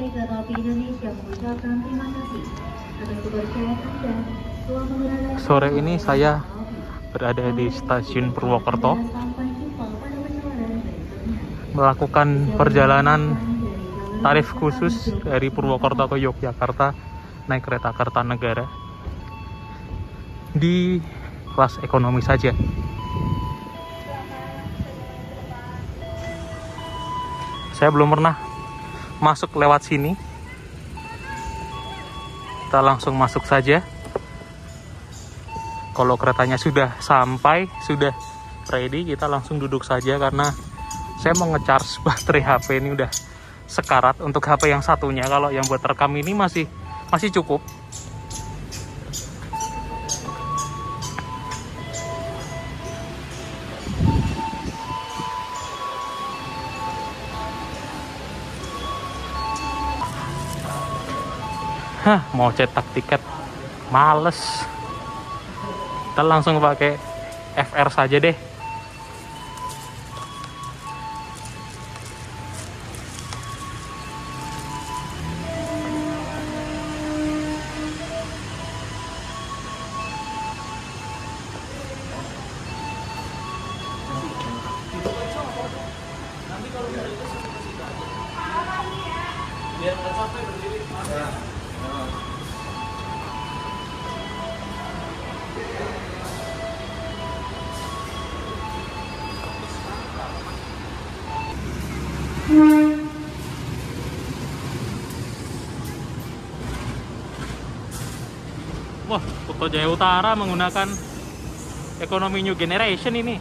Kereta Api Indonesia mengucapkan terima kasih atas kepercayaan Anda telah menggunakan. Sore ini saya berada di stasiun Purwokerto melakukan perjalanan tarif khusus dari Purwokerto ke Yogyakarta naik kereta Kertanegara di kelas ekonomi saja. Saya belum pernah masuk lewat sini. Kita langsung masuk saja. Kalau keretanya sudah sampai, sudah ready, kita langsung duduk saja karena saya mau nge-charge baterai HP ini udah sekarat untuk HP yang satunya. Kalau yang buat rekam ini masih cukup. Mau cetak tiket males. Kita langsung pakai FR saja deh. Wah, Kuto Jaya Utara menggunakan ekonomi new generation ini.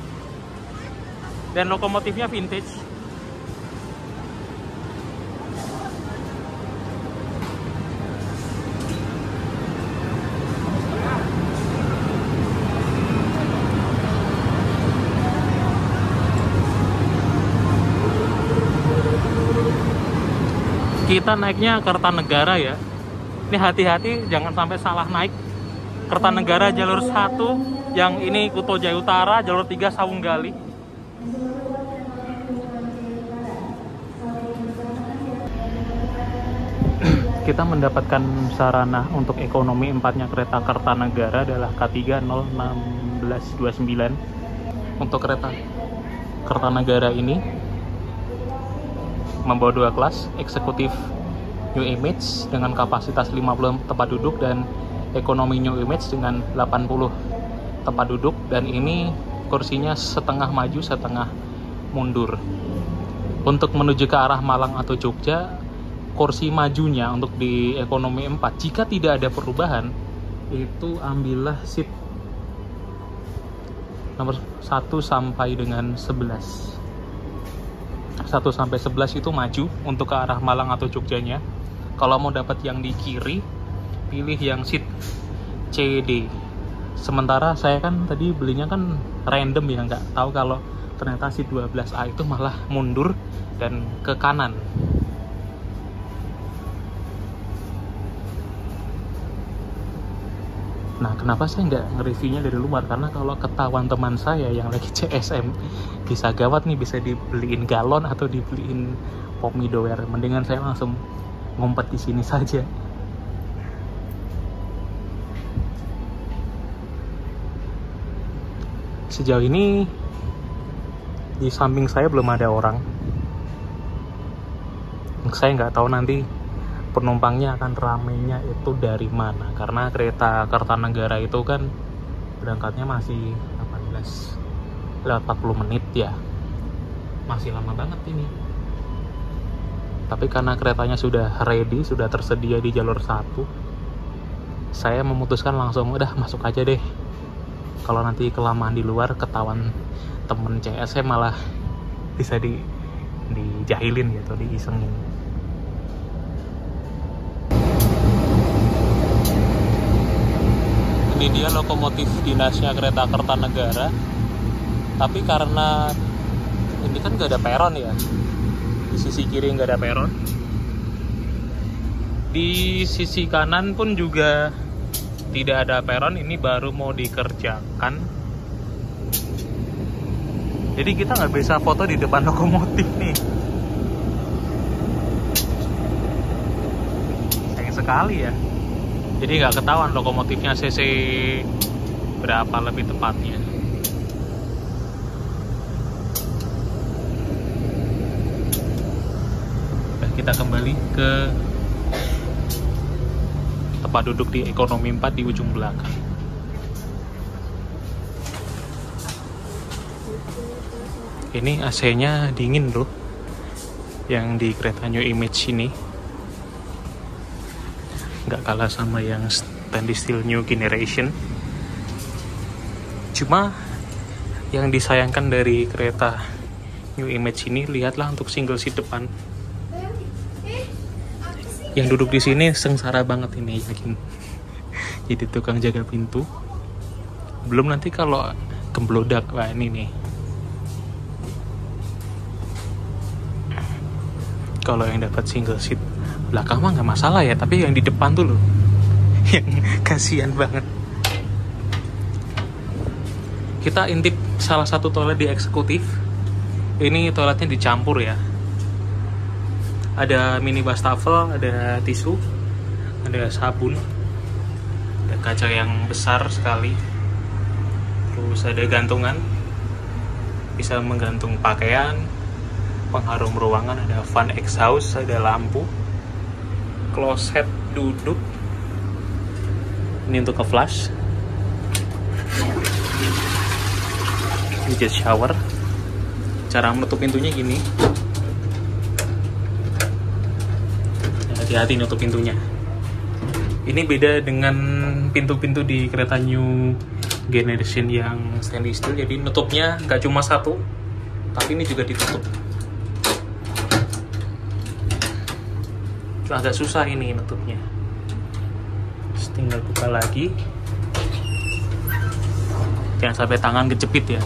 Dan lokomotifnya vintage. Kita naiknya Kertanegara ya. Ini hati-hati jangan sampai salah naik. Kertanegara jalur 1, yang ini Kuto Jaya Utara, jalur 3 Sawunggali. Kita mendapatkan sarana untuk ekonomi 4-nya kereta Kertanegara adalah K3 01629. Untuk kereta Kertanegara ini membawa 2 kelas, eksekutif New Image dengan kapasitas 50 tempat duduk dan ekonomi New Image dengan 80 tempat duduk, dan ini kursinya setengah maju setengah mundur. Untuk menuju ke arah Malang atau Jogja, kursi majunya untuk di ekonomi 4 jika tidak ada perubahan itu ambillah seat nomor 1 sampai dengan 11. 1 sampai 11 itu maju untuk ke arah Malang atau Jogjanya. Kalau mau dapat yang di kiri, pilih yang seat CD. Sementara saya kan tadi belinya kan random ya, nggak tahu kalau ternyata seat 12A itu malah mundur dan ke kanan. Nah, kenapa saya nggak nge-reviewnya dari luar? Karena kalau ketahuan teman saya yang lagi CSM, bisa gawat nih, bisa dibeliin galon atau dibeliin pop middleware. Mendingan saya langsung ngumpet di sini saja. Sejauh ini di samping saya belum ada orang. Saya nggak tahu nanti penumpangnya akan ramenya itu dari mana, karena kereta Kertanegara itu kan berangkatnya masih 40 menit ya, masih lama banget ini. Tapi karena keretanya sudah ready, sudah tersedia di jalur 1, saya memutuskan langsung udah masuk aja deh. Kalau nanti kelamaan di luar ketahuan temen CS, saya malah bisa dijahilin gitu, diisengin. Ini dia lokomotif dinasnya kereta Kertanegara. Tapi karena ini kan nggak ada peron ya, di sisi kiri nggak ada peron, di sisi kanan pun juga tidak ada peron. Ini baru mau dikerjakan, jadi kita nggak bisa foto di depan lokomotif nih. kali ya. Jadi nggak ketahuan lokomotifnya cc berapa lebih tepatnya. Nah, kita kembali ke tempat duduk di ekonomi 4 di ujung belakang. Ini AC-nya dingin loh, yang di kereta New Image ini. Nggak kalah sama yang stainless steel New Generation. Cuma yang disayangkan dari kereta New Image ini, lihatlah untuk single seat depan. Yang duduk di sini sengsara banget ini, yakin. Jadi tukang jaga pintu. Belum nanti kalau gemblodak, wah ini nih. Kalau yang dapat single seat belakang mah nggak masalah ya, tapi yang di depan tuh loh yang kasihan banget. Kita intip salah satu toilet di eksekutif. Ini toiletnya dicampur ya, ada mini wastafel, ada tisu, ada sabun, ada kaca yang besar sekali, terus ada gantungan bisa menggantung pakaian, pengharum ruangan, ada fan exhaust, ada lampu, kloset duduk ini untuk ke flush, ini jet shower. Cara menutup pintunya gini, hati-hati nutup pintunya. Ini beda dengan pintu-pintu di kereta New Generation yang stainless steel, jadi nutupnya nggak cuma satu, tapi ini juga ditutup. Agak susah ini nutupnya. Terus tinggal buka lagi. Jangan sampai tangan kejepit ya.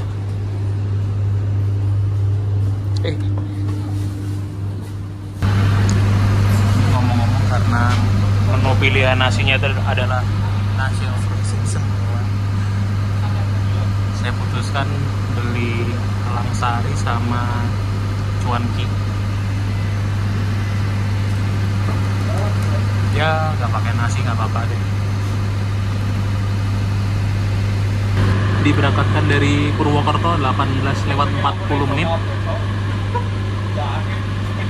Ngomong-ngomong, karena menu pilihan nasinya itu adalah nasi overseas semua, saya putuskan beli Alangsari sama cuanki. Ya nggak pakai nasi nggak apa-apa deh. Diberangkatkan dari Purwokerto 18:40.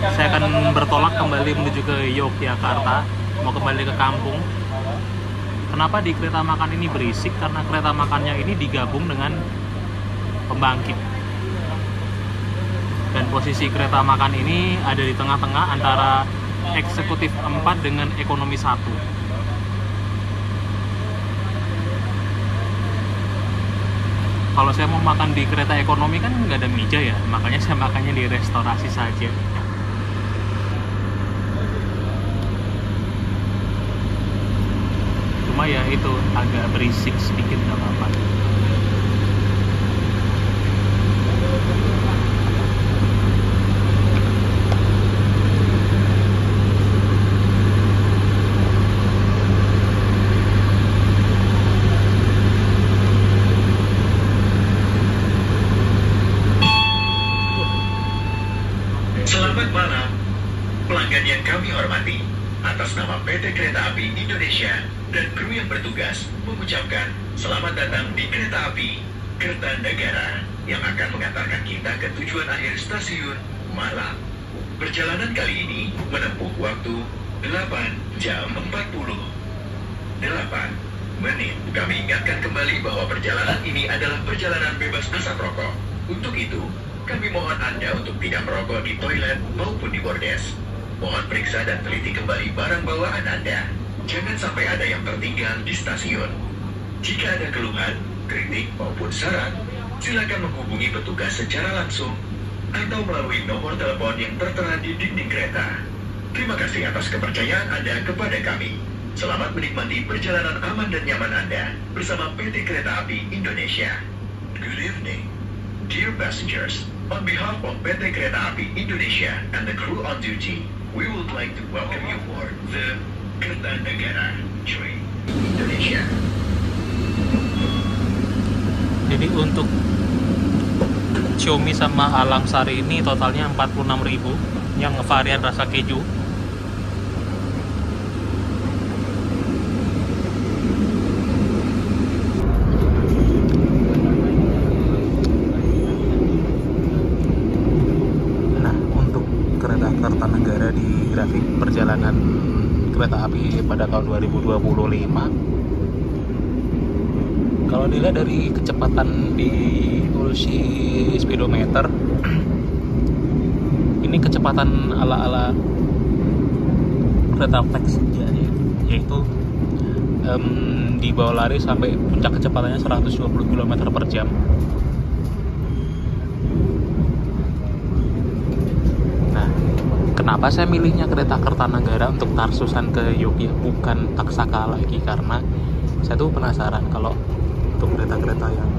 Saya akan bertolak kembali menuju ke Yogyakarta, mau kembali ke kampung. Kenapa di kereta makan ini berisik? Karena kereta makannya ini digabung dengan pembangkit, dan posisi kereta makan ini ada di tengah-tengah antara eksekutif 4 dengan ekonomi 1. Kalau saya mau makan di kereta ekonomi kan nggak ada meja ya, makanya saya makannya di restorasi saja. Cuma ya itu agak berisik sedikit, nggak apa-apa. Selamat malam, pelanggan yang kami hormati. Atas nama PT Kereta Api Indonesia dan kru yang bertugas mengucapkan selamat datang di Kereta Api Kertanegara yang akan mengantarkan kita ke tujuan akhir stasiun Malang. Perjalanan kali ini menempuh waktu 8 jam 48 menit. Kami ingatkan kembali bahwa perjalanan ini adalah perjalanan bebas asap rokok. Untuk itu, kami mohon Anda untuk tidak merokok di toilet maupun di bordes. Mohon periksa dan teliti kembali barang bawaan Anda. Jangan sampai ada yang tertinggal di stasiun. Jika ada keluhan, kritik maupun saran, silakan menghubungi petugas secara langsung atau melalui nomor telepon yang tertera di dinding kereta. Terima kasih atas kepercayaan Anda kepada kami. Selamat menikmati perjalanan aman dan nyaman Anda bersama PT Kereta Api Indonesia. Good evening, dear passengers. On behalf of PT Kereta Api Indonesia and the crew on duty, we would like to welcome you aboard the Kertanegara train Indonesia. Jadi untuk Xiaomi sama Alangsari ini totalnya 46.000 yang varian rasa keju. ada di grafik perjalanan kereta api pada tahun 2025. Kalau dilihat dari kecepatan di pulsi speedometer, ini kecepatan ala-ala kereta flex yaitu dibawa lari sampai puncak kecepatannya 120 km per jam. Nah, kenapa saya milihnya kereta Kertanegara untuk Tarsusan ke Yogyakarta bukan Taksaka lagi? Karena saya tuh penasaran kalau untuk kereta-kereta yang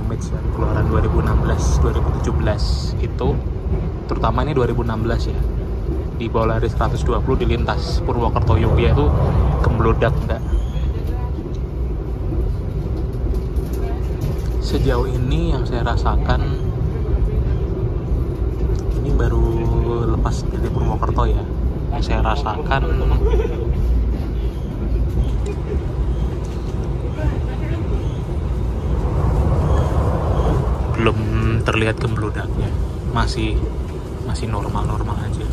image yang keluaran 2016-2017 itu, terutama ini 2016 ya, di bawah lari 120 di lintas Purwokerto Yogyakarta itu kemblodak enggak. Sejauh ini yang saya rasakan, ini baru lepas dari Purwokerto ya, yang saya rasakan belum terlihat gemblodaknya, masih normal-normal aja.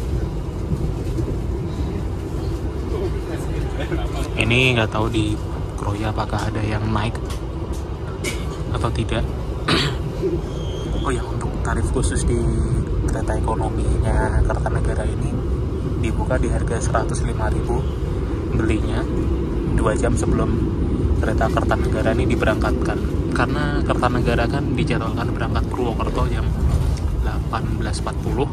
Ini nggak tahu di Kroya apakah ada yang naik atau tidak. Oh ya, untuk tarif khusus di kereta ekonominya Kertanegara ini dibuka di harga 105.000 belinya 2 jam sebelum kereta Kertanegara ini diberangkatkan. Karena Kertanegara kan dijadwalkan berangkat Purwokerto jam 18.40.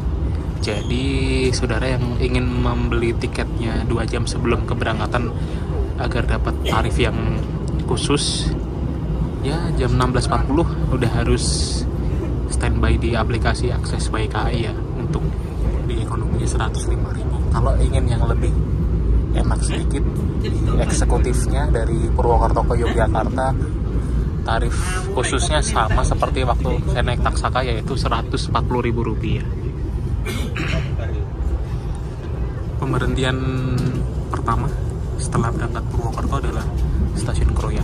Jadi saudara yang ingin membeli tiketnya 2 jam sebelum keberangkatan agar dapat tarif yang khusus, ya jam 16.40 udah harus standby di aplikasi Akses by KAI ya, untuk di ekonominya 105.000. Kalau ingin yang lebih enak sedikit, eksekutifnya dari Purwokerto ke Yogyakarta tarif khususnya sama seperti waktu saya naik Taksaka, yaitu Rp140.000. Pemberhentian pertama setelah berangkat Purwokerto adalah stasiun Kroya.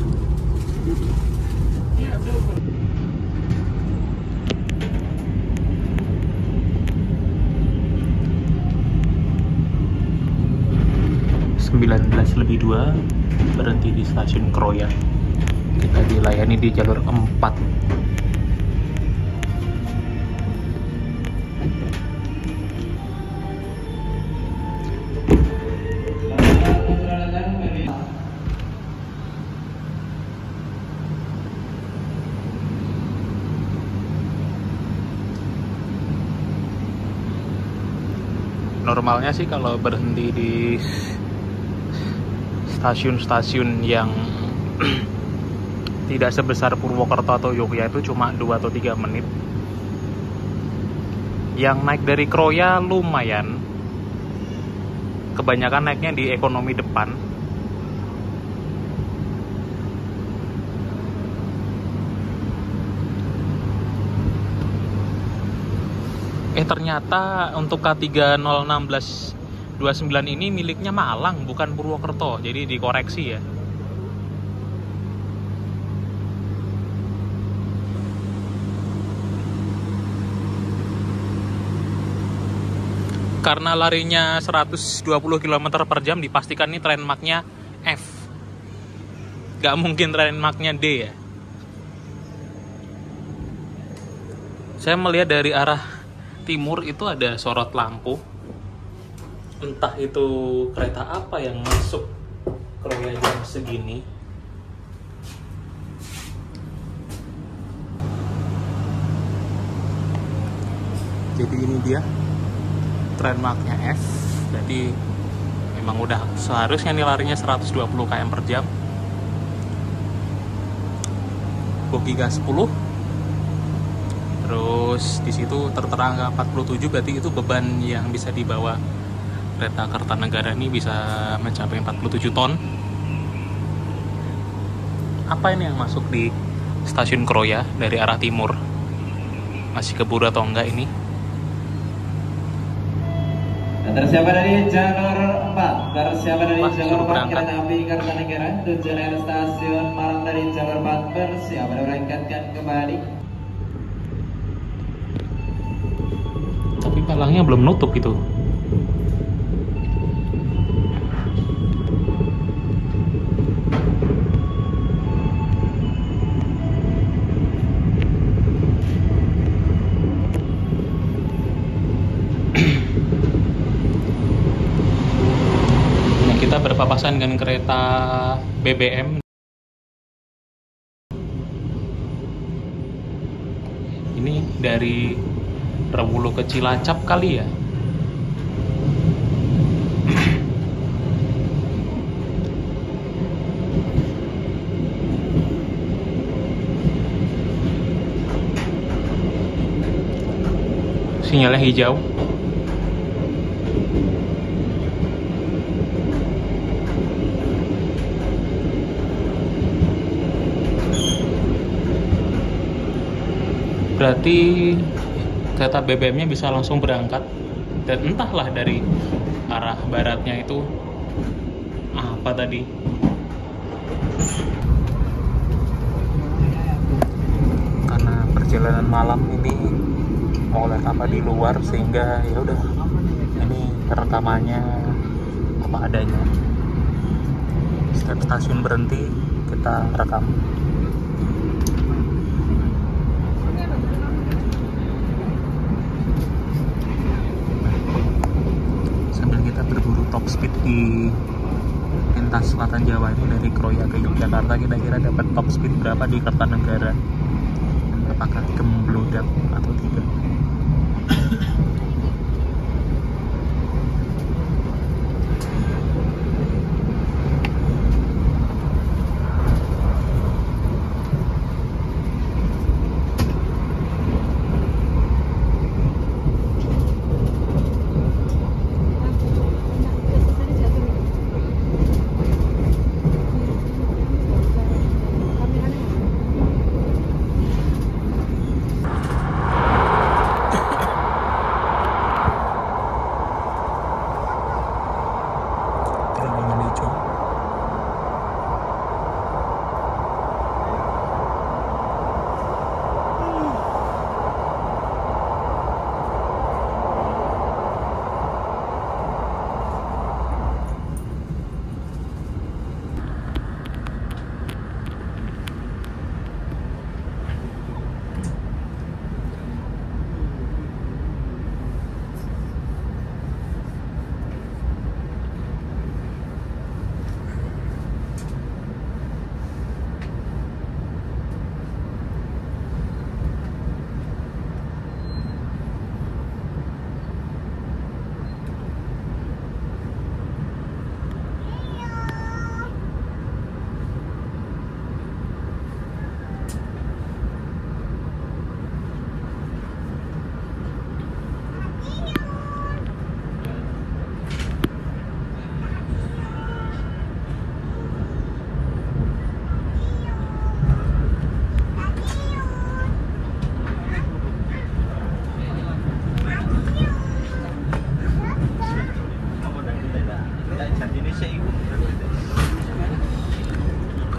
(19:02) berhenti di stasiun Kroya. Kita dilayani di jalur 4. Normalnya sih kalau berhenti di stasiun-stasiun yang tidak sebesar Purwokerto atau Yogyakarta itu cuma 2 atau 3 menit. Yang naik dari Kroya lumayan, kebanyakan naiknya di ekonomi depan. Ternyata untuk K301629 ini miliknya Malang, bukan Purwokerto. Jadi dikoreksi ya. Karena larinya 120 km per jam, dipastikan ini train marknya F. Gak mungkin train marknya D ya. Saya melihat dari arah timur itu ada sorot lampu. Entah itu kereta apa yang masuk Kroya jam segini. Jadi ini dia trademarknya F. Jadi memang udah seharusnya nih larinya 120 km per jam. Bogi K10. Terus di situ tertera angka 47, berarti itu beban yang bisa dibawa kereta Kertanegara ini bisa mencapai 47 ton. Apa ini yang masuk di stasiun Kroya dari arah timur? Masih keburu atau enggak ini? Tersiapa dari jalur 4, tersiapa dari jalur 4 kereta api Kertanegara tujuan stasiun Malang dari jalur 4 bersiap berangkatkan kembali. Tapi palangnya belum nutup itu. kita berpapasan dengan kereta BBM. Ini dari Rewulu ke Cilacap kali ya. Sinyalnya hijau. Berarti kereta BBM-nya bisa langsung berangkat, dan entahlah dari arah baratnya itu apa tadi. Karena perjalanan malam ini mau lihat apa di luar, sehingga ya udah, ini rekamannya apa adanya. Setiap stasiun berhenti kita rekam. Sambil kita berburu top speed di lintas selatan Jawa ini, dari Kroya ke Yogyakarta, kira-kira dapat top speed berapa di Kertanegara, dan apakah gemblodak atau tidak.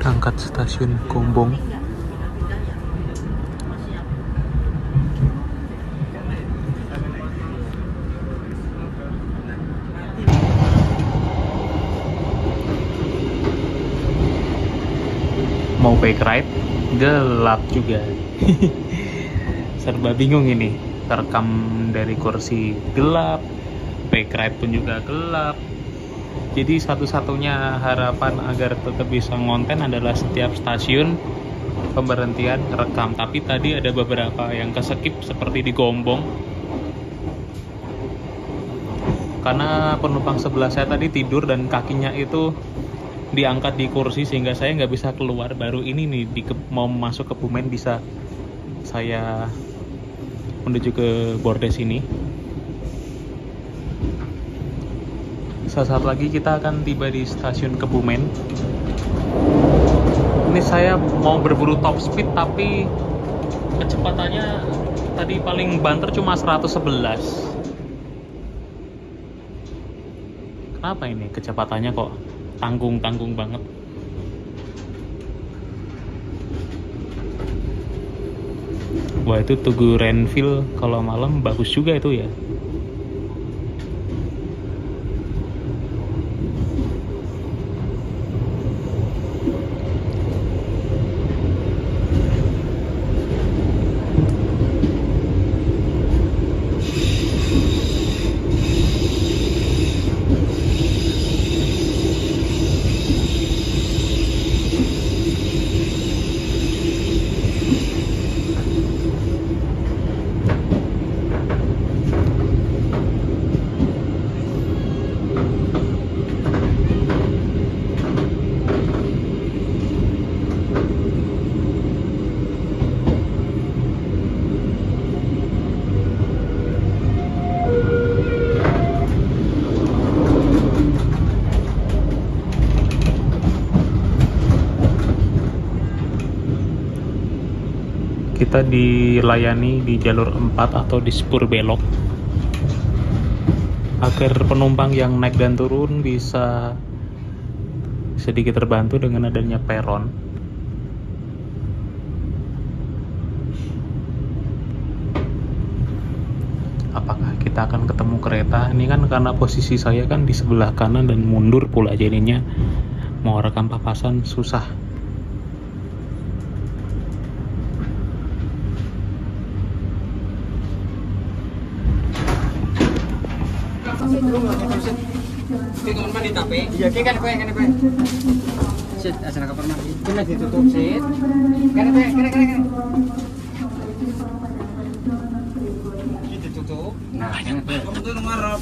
Berangkat stasiun Gombong. Mau bike ride, gelap juga. Serba bingung ini. Terekam dari kursi gelap, bike ride pun juga gelap. Jadi satu-satunya harapan agar tetap bisa ngonten adalah setiap stasiun pemberhentian rekam. Tapi tadi ada beberapa yang keskip, seperti di Gombong. Karena penumpang sebelah saya tadi tidur dan kakinya itu diangkat di kursi, sehingga saya nggak bisa keluar. Baru ini nih mau masuk ke Bumen bisa saya menuju ke bordes ini. Saat lagi kita akan tiba di stasiun Kebumen. Ini saya mau berburu top speed, tapi kecepatannya tadi paling banter cuma 111. Kenapa ini kecepatannya kok tanggung-tanggung banget? Wah, itu Tugu Renville kalau malam bagus juga itu ya. Kita dilayani di jalur 4 atau di spur belok agar penumpang yang naik dan turun bisa sedikit terbantu dengan adanya peron. Apakah kita akan ketemu kereta? Ini kan karena posisi saya kan di sebelah kanan dan mundur pula, jadinya mau rekam papasan susah. Iya, kan kowe. Sit, asal kamar mandi. Kena ditutup, sit. Kan. Ditutup. Nah, kamu tuh ngarep.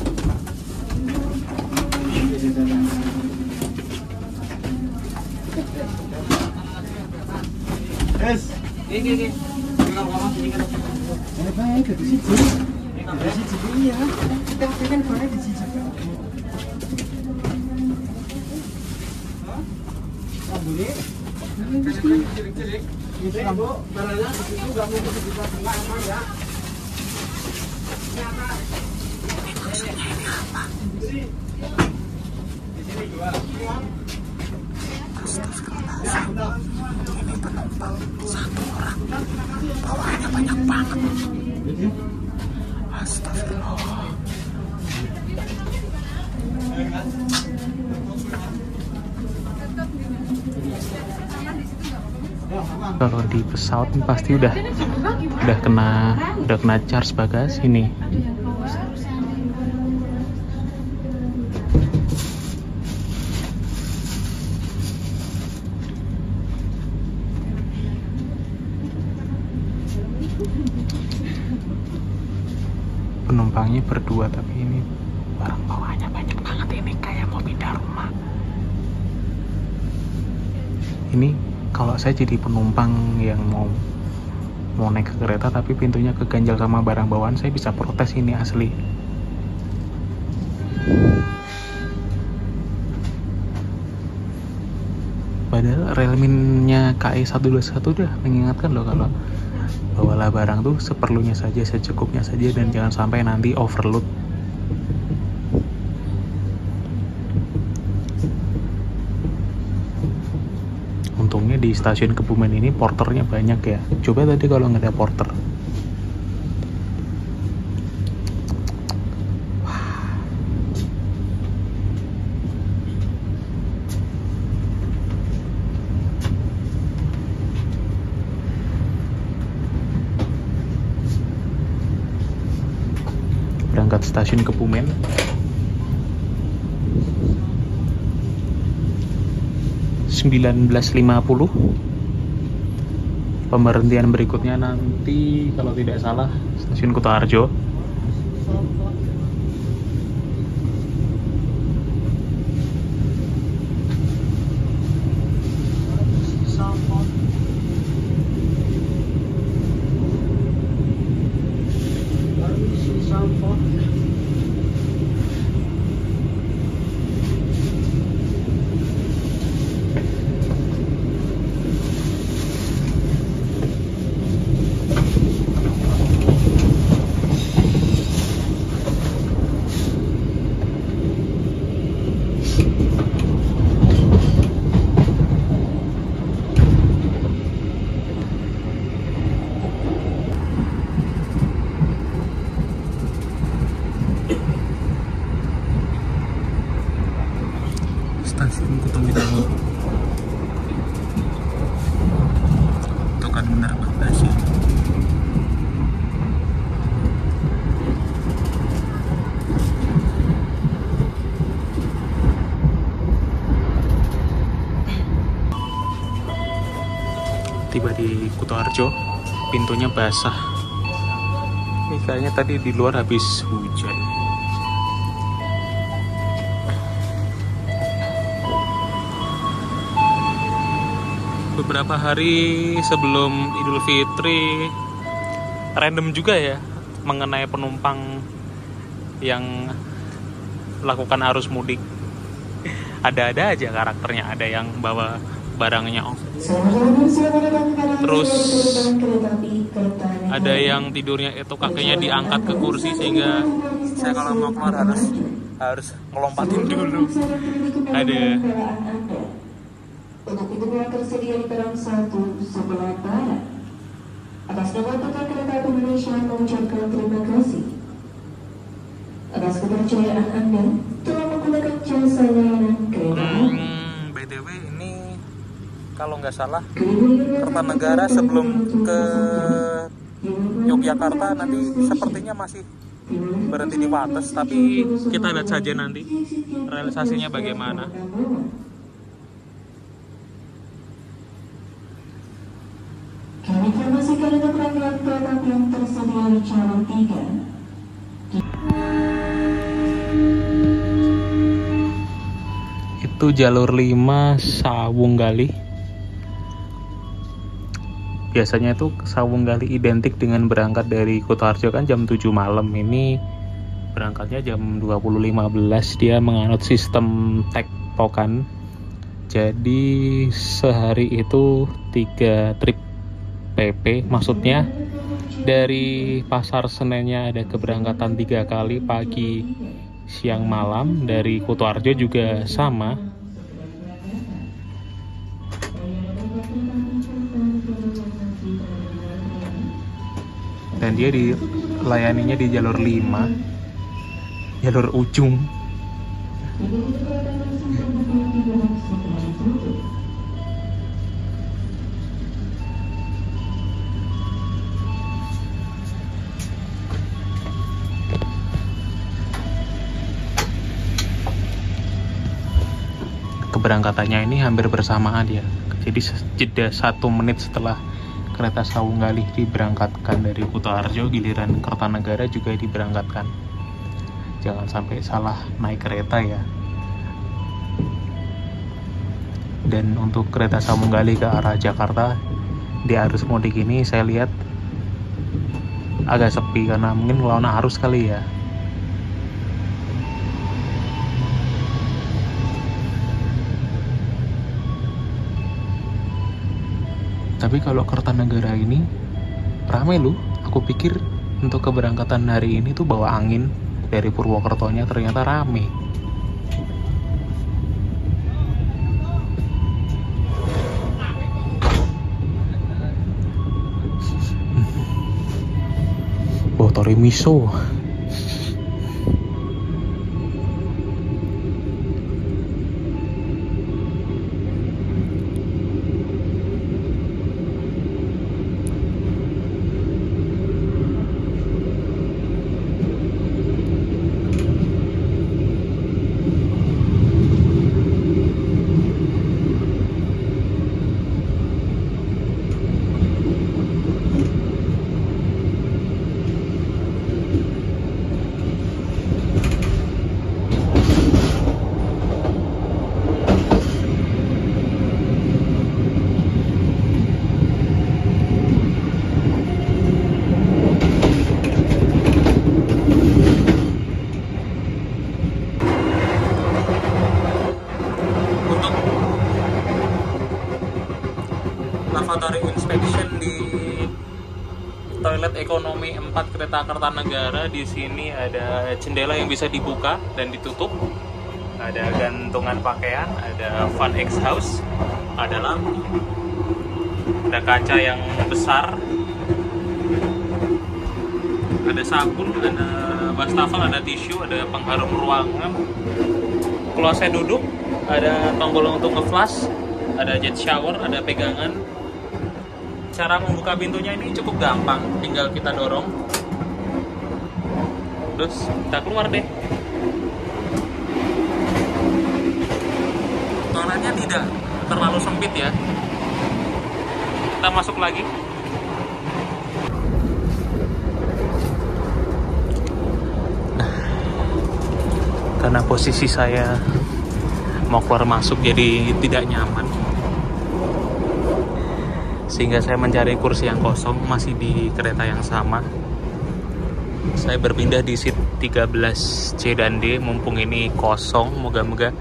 Yes. Ini. Kalau kamu sini kan. Ini baik itu situ. Di situ ya. Kita kan kowe di situ. Boleh. Cilik-cilik. Itu kamu barangnya di situ enggak mau ke sebelah tengah aman ya. Di sini jual. Astagfirullah. Ini penumpang satu orang. Bawaannya banyak banget. Astagfirullah. Kalau di pesawat pasti udah kena charge bagas ini. Penumpangnya berdua, tapi ini barang bawaannya banyak banget, ini kayak mau pindah rumah. Ini kalau saya jadi penumpang yang mau naik ke kereta tapi pintunya keganjal sama barang bawaan, saya bisa protes ini asli. Padahal relminnya KI 121 udah mengingatkan loh kalau bawalah barang tuh seperlunya saja, secukupnya saja, dan jangan sampai nanti overload. Untungnya di stasiun Kebumen ini porternya banyak ya. Coba tadi kalau nggak ada porter. Berangkat stasiun Kebumen. (19.50). Pemberhentian berikutnya nanti kalau tidak salah stasiun Kutoarjo. Stasiun Kutowidowo itu kan benar bagasi. Tiba di Kutoarjo, pintunya basah. Ini kayaknya tadi di luar habis hujan. Beberapa hari sebelum Idul Fitri, random juga ya mengenai penumpang yang melakukan arus mudik. Ada-ada aja karakternya. Ada yang bawa barangnya off. Terus ada yang tidurnya itu kakinya diangkat ke kursi, sehingga saya kalau mau keluar harus ngelompatin dulu. Ada untuk itu tersedia di peron 1 sebelah barat. Atas nama PT Kereta Api Indonesia mengucapkan terima kasih atas kepercayaan Anda telah menggunakan jasa layanan kereta api. BTW ini kalau nggak salah Kertanegara sebelum ke Yogyakarta nanti sepertinya masih berhenti di Wates, tapi kita lihat saja nanti realisasinya bagaimana. Kami informasikan untuk rangkaian kereta api yang tersedia di jalur 3. Itu jalur 5 Sawunggali. Biasanya itu Sawunggali identik dengan berangkat dari Kutoarjo kan jam 7 malam. Ini berangkatnya jam 20.15. Dia menganut sistem tektokan. Jadi sehari itu 3 trip PP, maksudnya dari Pasar Senennya ada keberangkatan 3 kali, pagi, siang, malam. Dari Kutoarjo juga sama. Dan dia dilayaninya di jalur 5, jalur ujung. Keberangkatannya ini hampir bersamaan ya, jadi jeda 1 menit setelah kereta Sawunggali diberangkatkan dari Kutoarjo, giliran Kertanegara juga diberangkatkan. Jangan sampai salah naik kereta ya. Dan untuk kereta Sawunggali ke arah Jakarta di arus mudik ini saya lihat agak sepi karena mungkin lawan arus kali ya. Tapi kalau Kertanegara ini ramai loh. Aku pikir untuk keberangkatan hari ini tuh bawa angin dari Purwokertonya, ternyata rame. Botori miso. Lavatory inspection di toilet ekonomi 4 kereta Kertanegara. Di sini ada jendela yang bisa dibuka dan ditutup, ada gantungan pakaian, ada fan exhaust, ada lampu, ada kaca yang besar, ada sabun, ada wastafel, ada tisu, ada pengharum ruangan. Kalau saya duduk ada tombol untuk nge-flush, ada jet shower, ada pegangan. Cara membuka pintunya ini cukup gampang, tinggal kita dorong, terus kita keluar deh. Toiletnya tidak terlalu sempit ya. Kita masuk lagi. Nah, karena posisi saya mau keluar masuk jadi tidak nyaman, sehingga saya mencari kursi yang kosong, masih di kereta yang sama. Saya berpindah di seat 13C dan D, mumpung ini kosong. Moga-moga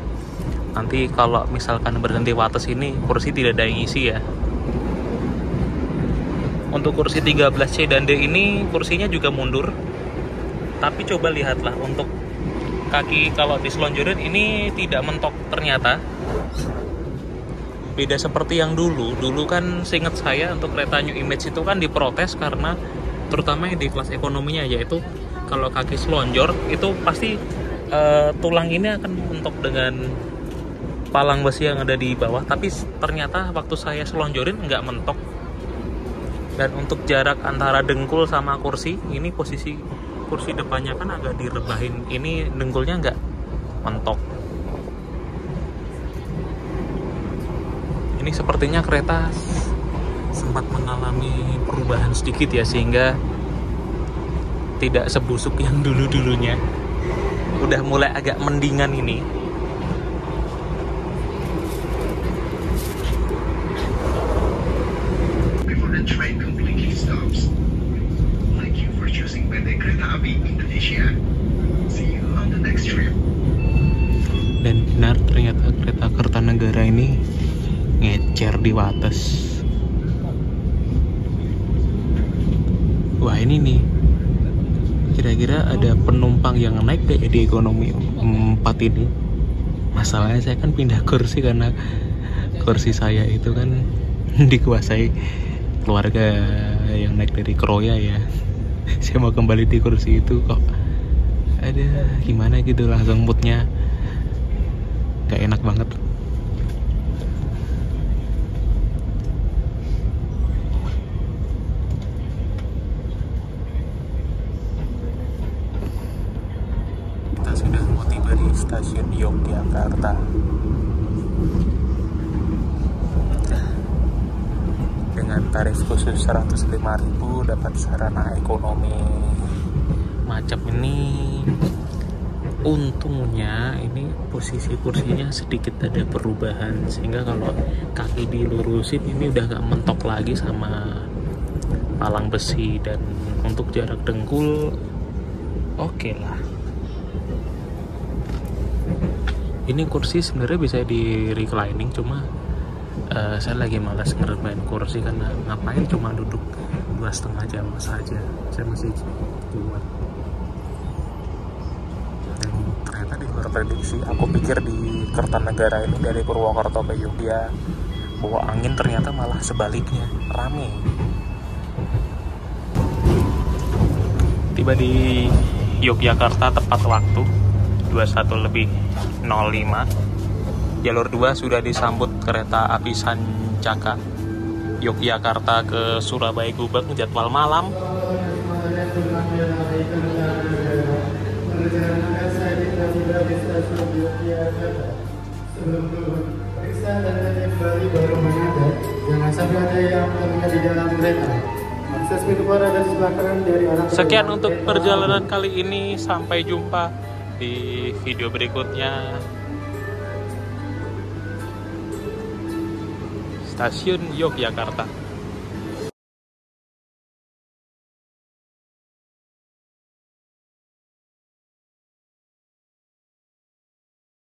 Nanti kalau misalkan berhenti Wates ini kursi tidak ada yang isi ya. Untuk kursi 13C dan D ini kursinya juga mundur. Tapi coba lihatlah untuk kaki kalau diselonjorin ini tidak mentok ternyata. Beda seperti yang dulu. Dulu kan seingat saya untuk kereta New Image itu kan diprotes karena terutama yang di kelas ekonominya, yaitu kalau kaki selonjor itu pasti tulang ini akan mentok dengan palang besi yang ada di bawah. Tapi ternyata waktu saya selonjorin nggak mentok. Dan untuk jarak antara dengkul sama kursi, ini posisi kursi depannya kan agak direbahin, ini dengkulnya nggak mentok. Ini sepertinya kereta sempat mengalami perubahan sedikit ya, sehingga tidak sebusuk yang dulu-dulunya. Udah mulai agak mendingan ini. Before the train completely stops. Thank you for choosing PT Kereta Api Indonesia. See you on the next trip. Dan benar ternyata kereta Kertanegara ini ngecer di Wates. Wah, ini nih kira-kira ada penumpang yang naik deh di ekonomi 4 ini. Masalahnya saya kan pindah kursi karena kursi saya itu kan dikuasai keluarga yang naik dari Kroya ya. Saya mau kembali di kursi itu kok ada gimana gitu, langsung moodnya gak enak banget. Kita sudah mau tiba di stasiun Yogyakarta. Dengan tarif khusus 105.000 dapat sarana ekonomi macam ini. Untungnya ini posisi kursinya sedikit ada perubahan, sehingga kalau kaki dilurusin ini udah gak mentok lagi sama palang besi. Dan untuk jarak dengkul oke lah. Ini kursi sebenarnya bisa di reclining, cuma saya lagi malas ngerebahin kursi karena ngapain cuma duduk 2,5 jam saja. Saya masih kuat. Dan ternyata di luar prediksi. Aku pikir di Kertanegara ini dari Purwokerto ke Yogyakarta bawa angin, ternyata malah sebaliknya, rame. Tiba di Yogyakarta tepat waktu 21:05. Jalur 2 sudah disambut kereta api Sancaka Yogyakarta ke Surabaya Gubeng, jadwal malam. Sebelum turun, periksa dan kembali baru menghadap. Jangan sampai ada yang terlihat di dalam kereta. Akses pintu keluar ada di sebelah kanan dari arah. Sekian untuk perjalanan kali ini. Sampai jumpa di video berikutnya. Stasiun Yogyakarta.